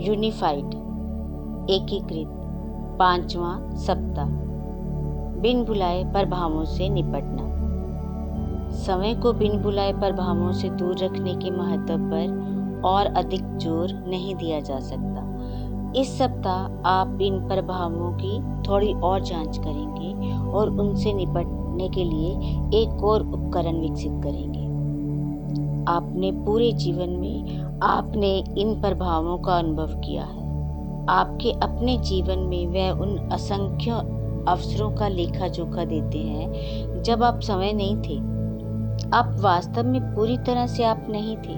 Unified एकीकृत 5वां सप्ताह। बिन बुलाए प्रभावों से निपटना। समय को बिन बुलाए प्रभावों से दूर रखने के महत्व पर और अधिक जोर नहीं दिया जा सकता। इस सप्ताह आप इन प्रभावों की थोड़ी और जांच करेंगे और उनसे निपटने के लिए एक और उपकरण विकसित करेंगे। आपने पूरे जीवन में आपने इन प्रभावों का अनुभव किया है। आपके अपने जीवन में वह उन असंख्य अवसरों का लेखा जोखा देते हैं जब आप समय नहीं थे। आप वास्तव में पूरी तरह से आप नहीं थे।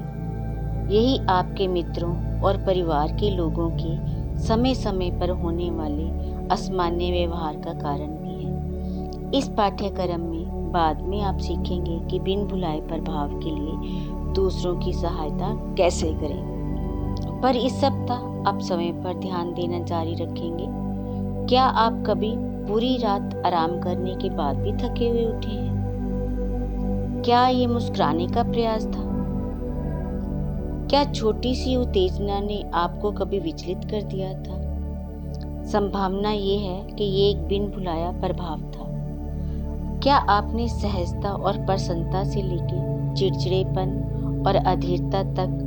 यही आपके मित्रों और परिवार के लोगों के समय समय पर होने वाले असामान्य व्यवहार का कारण भी है। इस पाठ्यक्रम में बाद में आप सीखेंगे कि बिन बुलाए प्रभाव के लिए दूसरों की सहायता कैसे करें। पर इस सप्ताह आप समय पर ध्यान देना जारी रखेंगे। क्या आप कभी पूरी रात आराम करने के बाद भी थके हुए उठे हैं? क्या ये मुस्कुराने का प्रयास था? क्या छोटी सी उत्तेजना ने आपको कभी विचलित कर दिया था? संभावना ये है कि ये एक बिन बुलाया प्रभाव था। क्या आपने सहजता और प्रसन्नता से लेकर चिड़चिड़ेपन और अधीरता तक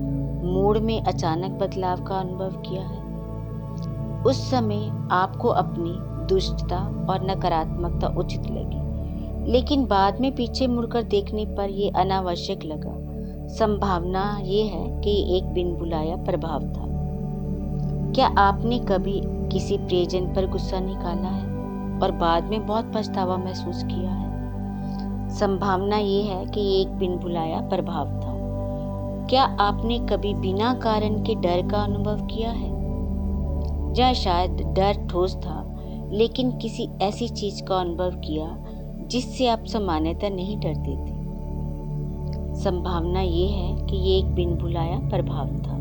मूड में अचानक बदलाव का अनुभव किया है? उस समय आपको अपनी दुष्टता और नकारात्मकता उचित लगी, लेकिन बाद में पीछे मुड़कर देखने पर यह अनावश्यक लगा। संभावना ये है कि एक बिन बुलाया प्रभाव था। क्या आपने कभी किसी प्रियजन पर गुस्सा निकाला है और बाद में बहुत पछतावा महसूस किया है? संभावना ये है कि ये एक बिन बुलाया प्रभाव था। क्या आपने कभी बिना कारण के डर का अनुभव किया है? या शायद डर ठोस था, लेकिन किसी ऐसी चीज का अनुभव किया जिससे आप सामान्यतः नहीं डरते थे? संभावना ये है कि ये एक बिन बुलाया प्रभाव था।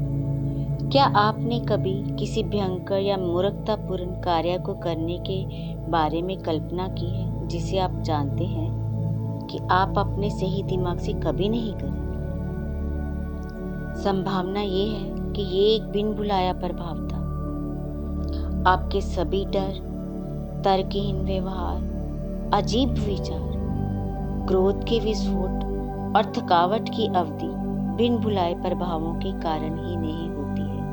क्या आपने कभी किसी भयंकर या मूर्खतापूर्ण कार्य को करने के बारे में कल्पना की है जिसे आप जानते हैं कि आप अपने सही दिमाग से कभी नहीं करेंगे? संभावना ये है कि ये एक बिन बुलाया प्रभाव था। आपके सभी डर, तर्कहीन व्यवहार, अजीब विचार, क्रोध के विस्फोट और थकावट की अवधि बिन बुलाए प्रभावों के कारण ही नहीं होती है।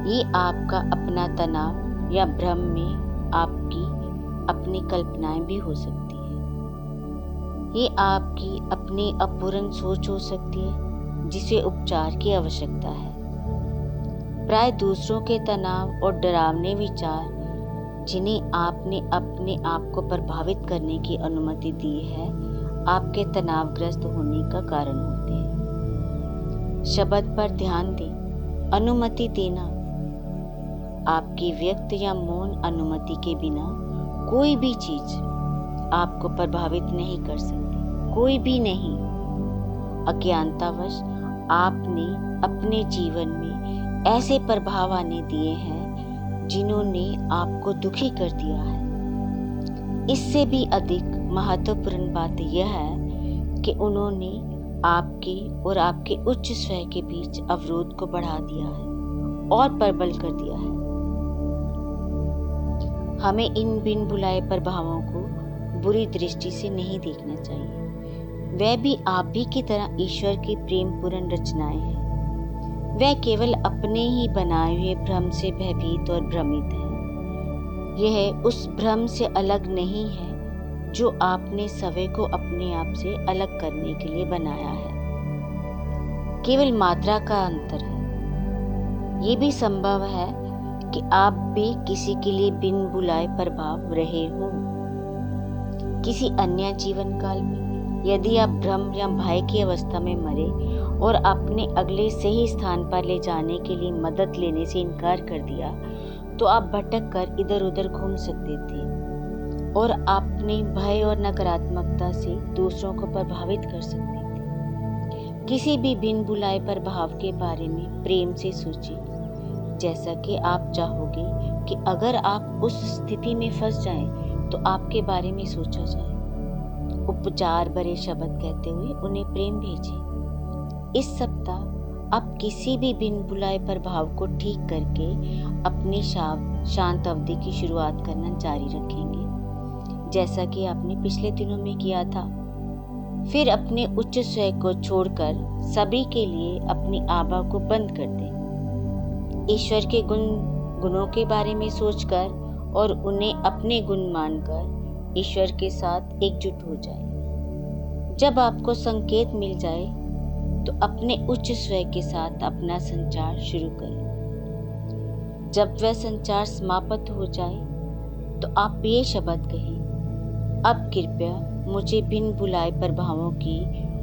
ये आपका अपना तनाव या भ्रम में आपकी अपनी कल्पनाएं भी हो सकती है। ये आपकी अपनी अपूर्ण सोच हो सकती है जिसे उपचार की आवश्यकता है। प्राय दूसरों के तनाव और डरावने विचार जिन्हें आपने अपने आप को प्रभावित करने की अनुमति दी है, आपके तनावग्रस्त होने का कारण होते हैं। शब्द पर ध्यान दें। अनुमति देना। आपकी व्यक्त या मौन अनुमति के बिना कोई भी चीज आपको प्रभावित नहीं कर सकती, कोई भी नहीं। अज्ञानतावश आपने अपने जीवन में ऐसे प्रभाव आने दिए हैं जिन्होंने आपको दुखी कर दिया है। इससे भी अधिक महत्वपूर्ण बात यह है कि उन्होंने आपके और आपके उच्च स्वयं के बीच अवरोध को बढ़ा दिया है और प्रबल कर दिया है। हमें इन बिन बुलाए प्रभावों को बुरी दृष्टि से नहीं देखना चाहिए। वह भी आप ही की तरह ईश्वर की प्रेमपूर्ण रचनाएं हैं। वह केवल अपने ही बनाए हुए भ्रम से भयभीत और भ्रमित है। यह उस भ्रम से अलग नहीं है जो आपने स्वयं को अपने आप से अलग करने के लिए बनाया है। केवल मात्रा का अंतर है। ये भी संभव है कि आप भी किसी के लिए बिन बुलाए प्रभाव रहे हों। किसी अन्य जीवन काल में यदि आप भ्रम या भय की अवस्था में मरे और अपने अगले सही स्थान पर ले जाने के लिए मदद लेने से इनकार कर दिया, तो आप भटक कर इधर उधर घूम सकते थे और अपने भय और नकारात्मकता से दूसरों को प्रभावित कर सकते थे। किसी भी बिन बुलाए प्रभाव के बारे में प्रेम से सोचिए, जैसा कि आप चाहोगे कि अगर आप उस स्थिति में फंस जाएं तो आपके बारे में सोचा जाए। उपचार भरे शब्द कहते हुए उन्हें प्रेम भेजें। इस सप्ताह आप किसी भी बिन बुलाए प्रभाव को ठीक करके अपनी शांत अवधि की शुरुआत करना जारी रखेंगे, जैसा कि आपने पिछले दिनों में किया था। फिर अपने उच्च स्वर को छोड़कर सभी के लिए अपनी आभा को बंद कर दें। ईश्वर के गुणों के बारे में सोचकर और उन्हें अपने गुण मानकर ईश्वर के साथ एकजुट हो जाए। जब आपको संकेत मिल जाए तो अपने उच्च स्वर के साथ अपना संचार शुरू करें। जब वह संचार समाप्त हो जाए तो आप ये शब्द कहें, अब कृपया मुझे बिन बुलाए प्रभावों की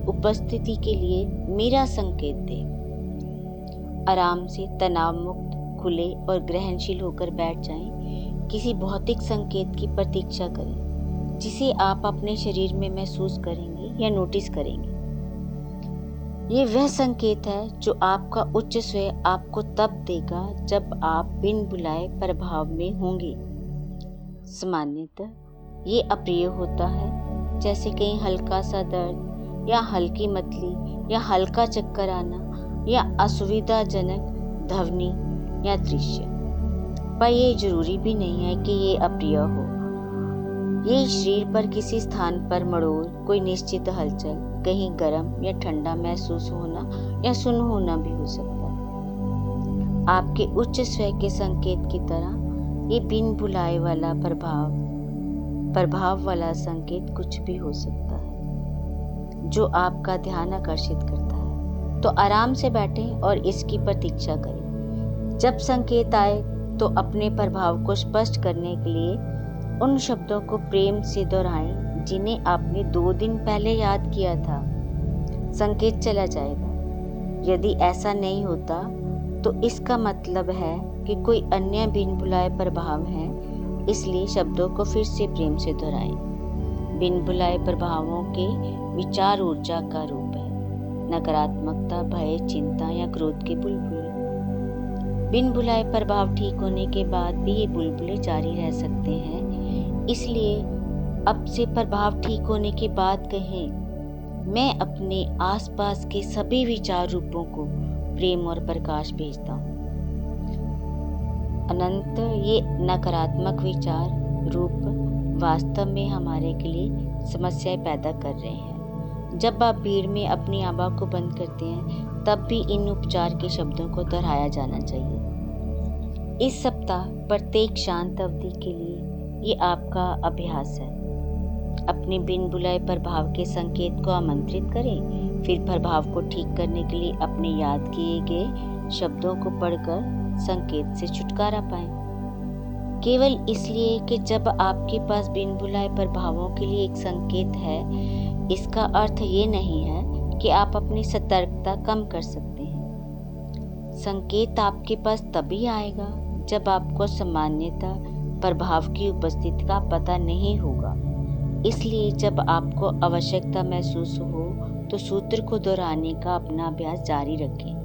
उपस्थिति के लिए मेरा संकेत दें। आराम से तनाव मुक्त, खुले और ग्रहणशील होकर बैठ जाएं। किसी भौतिक संकेत की प्रतीक्षा करें जिसे आप अपने शरीर में महसूस करेंगे या नोटिस करेंगे। ये वह संकेत है जो आपका उच्च स्वर आपको तब देगा जब आप बिन बुलाए प्रभाव में होंगे। सामान्यतः ये अप्रिय होता है, जैसे कहीं हल्का सा दर्द या हल्की मतली या हल्का चक्कर आना या असुविधाजनक ध्वनि या दृश्य। पर यह जरूरी भी नहीं है कि ये अप्रिय हो। ये शरीर पर किसी स्थान पर मरोड़, कोई निश्चित हलचल, कहीं गर्म या ठंडा महसूस होना या सुन्न होना भी हो सकता है। आपके उच्च स्वर के संकेत की तरह ये बिन बुलाए वाला प्रभाव वाला संकेत कुछ भी हो सकता है जो आपका ध्यान आकर्षित करता है। तो आराम से बैठें और इसकी प्रतीक्षा करें। जब संकेत आए तो अपने प्रभाव को स्पष्ट करने के लिए उन शब्दों को प्रेम से दोहराएं जिन्हें आपने 2 दिन पहले याद किया था। संकेत चला जाएगा। यदि ऐसा नहीं होता तो इसका मतलब है कि कोई अन्य बिन बुलाए प्रभाव है, इसलिए शब्दों को फिर से प्रेम से दोहराएं। बिन बुलाए प्रभावों के विचार ऊर्जा का रूप है, नकारात्मकता, भय, चिंता या क्रोध के बुलबुले। बिन बुलाए प्रभाव ठीक होने के बाद भी ये बुलबुले जारी रह सकते हैं, इसलिए अब से प्रभाव ठीक होने के बाद कहें, मैं अपने आसपास के सभी विचार रूपों को प्रेम और प्रकाश भेजता हूँ। अनंत ये नकारात्मक विचार रूप वास्तव में हमारे के लिए समस्याएं पैदा कर रहे हैं। जब आप भीड़ में अपनी आभा को बंद करते हैं तब भी इन उपचार के शब्दों को दोहराया जाना चाहिए। इस सप्ताह प्रत्येक शांत अवधि के लिए ये आपका अभ्यास है। अपने बिन बुलाए प्रभाव के संकेत को आमंत्रित करें, फिर प्रभाव को ठीक करने के लिए अपने याद किए गए शब्दों को पढ़कर संकेत से छुटकारा पाएं। केवल इसलिए कि जब आपके पास बिन बुलाए प्रभावों के लिए एक संकेत है, इसका अर्थ ये नहीं है कि आप अपनी सतर्कता कम कर सकते हैं। संकेत आपके पास तभी आएगा जब आपको सामान्यतः प्रभाव की उपस्थिति का पता नहीं होगा। इसलिए जब आपको आवश्यकता महसूस हो तो सूत्र को दोहराने का अपना अभ्यास जारी रखें।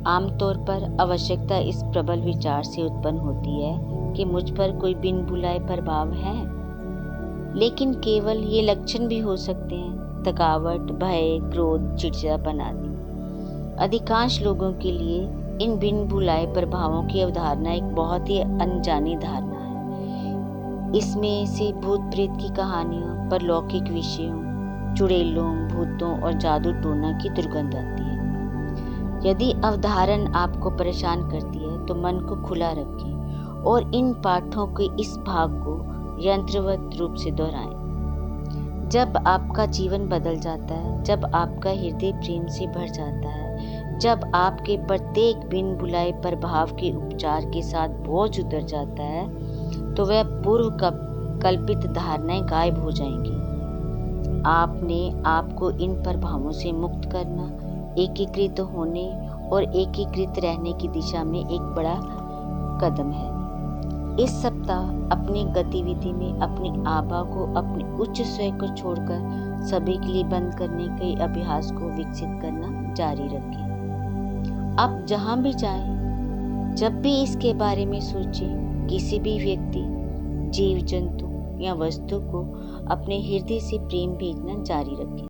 आमतौर पर आवश्यकता इस प्रबल विचार से उत्पन्न होती है कि मुझ पर कोई बिन बुलाए प्रभाव है, लेकिन केवल ये लक्षण भी हो सकते हैं, थकावट, भय, क्रोध, चिड़चिड़ापन आदि। अधिकांश लोगों के लिए इन बिन बुलाए प्रभावों की अवधारणा एक बहुत ही अनजानी धारणा है। इसमें से भूत प्रेत की कहानियों, परलौकिक विषयों, चुड़ैलों, भूतों और जादू टोना की दुर्गंध आती है। यदि अवधारण आपको परेशान करती है तो मन को खुला रखें और इन पाठों के इस भाग को यंत्रवत रूप से दोहराएं। जब आपका जीवन बदल जाता है, जब आपका हृदय प्रेम से भर जाता है, जब आपके प्रत्येक बिन बुलाए प्रभाव के उपचार के साथ बोझ उतर जाता है, तो वह पूर्व कल्पित धारणाएं गायब हो जाएंगी। आपने आपको इन प्रभावों से मुक्त करना, एकीकृत होने और एकीकृत रहने की दिशा में एक बड़ा कदम है। इस सप्ताह अपनी गतिविधि में अपनी आभा को अपने उच्च स्वर को छोड़कर सभी के लिए बंद करने के अभ्यास को विकसित करना जारी रखें। आप जहां भी जाएं, जब भी इसके बारे में सोचें, किसी भी व्यक्ति, जीव जंतु या वस्तु को अपने हृदय से प्रेम भेजना जारी रखें।